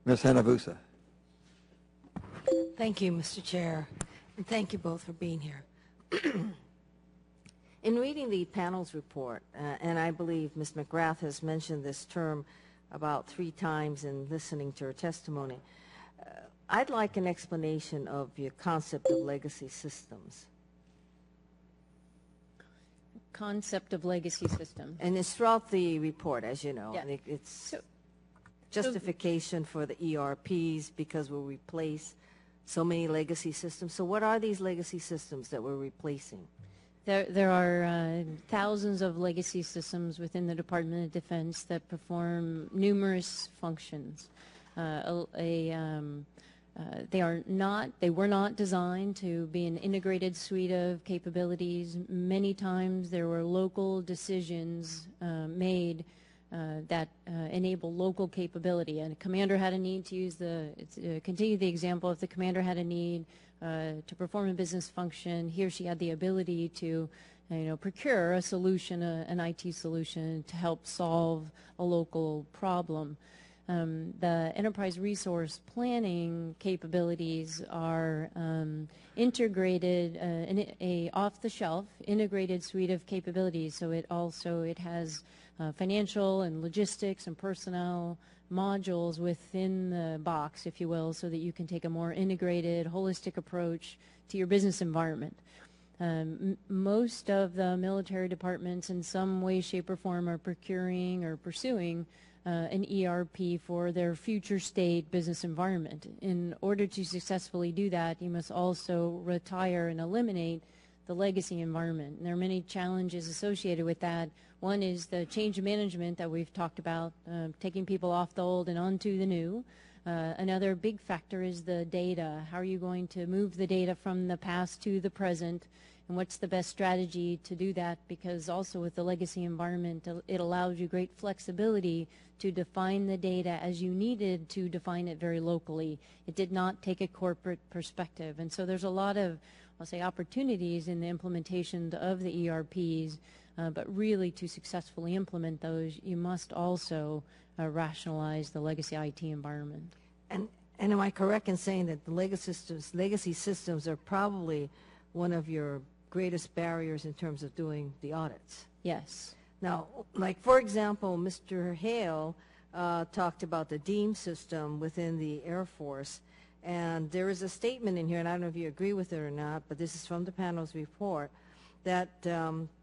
Ms. Hanabusa. Thank you, Mr. Chair, and thank you both for being here. In reading the panel's report, and I believe Ms. McGrath has mentioned this term about 3 times in listening to her testimony, I'd like an explanation of your concept of legacy systems. Concept of legacy system. And it's throughout the report, as you know. Yeah. And it's justification for the ERPs because we'll replace so many legacy systems. So what are these legacy systems that we're replacing? There are thousands of legacy systems within the Department of Defense that perform numerous functions. They were not designed to be an integrated suite of capabilities. Many times there were local decisions made that enable local capability. And a commander had a need to use continue the example, if the commander had a need to perform a business function, he or she had the ability to procure a solution, an IT solution to help solve a local problem. The enterprise resource planning capabilities are integrated, a off-the-shelf integrated suite of capabilities. So it has financial and logistics and personnel modules within the box, if you will, so that you can take a more integrated, holistic approach to your business environment. Most of the military departments in some way, shape, or form are procuring or pursuing an ERP for their future state business environment. In order to successfully do that, you must also retire and eliminate the legacy environment. And there are many challenges associated with that. One is the change management that we've talked about, taking people off the old and onto the new. Another big factor is the data. How are you going to move the data from the past to the present? And what's the best strategy to do that? Because also with the legacy environment, it allows you great flexibility to define the data as you needed to define it very locally. It did not take a corporate perspective. And so there's a lot of, I'll say, opportunities in the implementation of the ERPs, but really to successfully implement those, you must also rationalize the legacy IT environment. And am I correct in saying that the legacy systems are probably one of your greatest barriers in terms of doing the audits? Yes. Now, like for example, Mr. Hale talked about the DEAM system within the Air Force, and there is a statement in here, and I don't know if you agree with it or not, but this is from the panel's report, that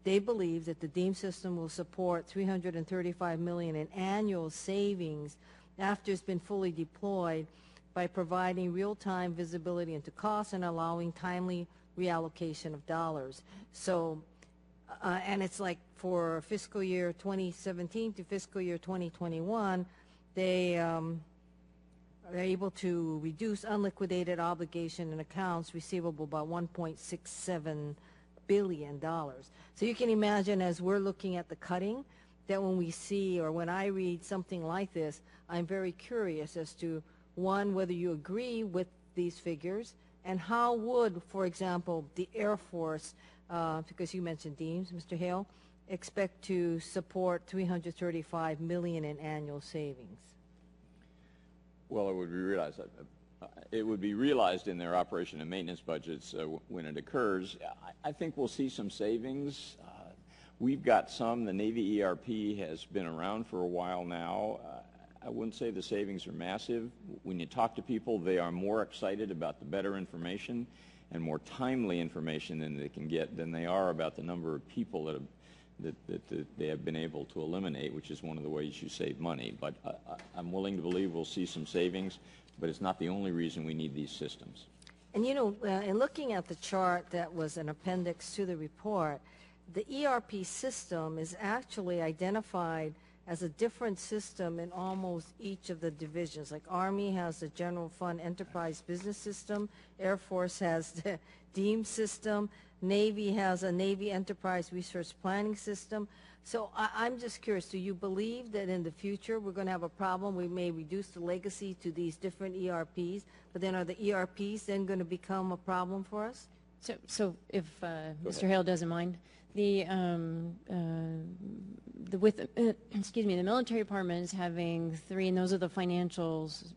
they believe that the DEAM system will support $335 million in annual savings after it's been fully deployed by providing real-time visibility into costs and allowing timely reallocation of dollars. So, and it's like for fiscal year 2017 to fiscal year 2021, they are able to reduce unliquidated obligation and accounts receivable by $1.67 billion. So you can imagine, as we're looking at the cutting, that when we see or when I read something like this, I'm very curious as to, one, whether you agree with these figures, and how would, for example, the Air Force, because you mentioned DEAMS, Mr. Hale, expect to support $335 million in annual savings? Well, it would be realized in their operation and maintenance budgets when it occurs. I think we'll see some savings. We've got some. The Navy ERP has been around for a while now. I wouldn't say the savings are massive. When you talk to people, they are more excited about the better information and more timely information than they can get than they are about the number of people that they have been able to eliminate, which is one of the ways you save money. But I'm willing to believe we'll see some savings, but it's not the only reason we need these systems. And you know, in looking at the chart that was an appendix to the report, the ERP system is actually identified as a different system in almost each of the divisions. Like Army has the General Fund Enterprise Business System, Air Force has the DEAM system, Navy has a Navy Enterprise Resource Planning System. So I'm just curious, do you believe that in the future we're going to have a problem? We may reduce the legacy to these different ERPs, but then are the ERPs then going to become a problem for us? So if Mr. Hale doesn't mind, Excuse me, the military department is having three, and those are the financials,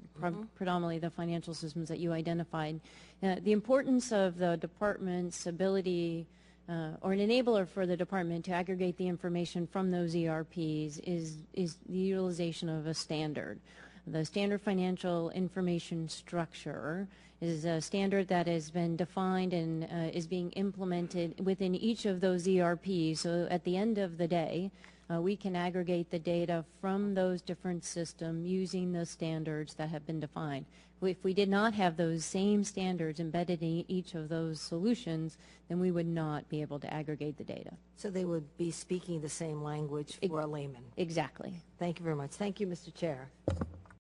predominantly the financial systems that you identified. The importance of the department's ability or an enabler for the department to aggregate the information from those ERPs is the utilization of a standard. The standard financial information structure is a standard that has been defined and is being implemented within each of those ERPs. So at the end of the day, we can aggregate the data from those different systems using the standards that have been defined. If we did not have those same standards embedded in each of those solutions, then we would not be able to aggregate the data. So they would be speaking the same language for a layman. Exactly. Thank you very much. Thank you, Mr. Chair.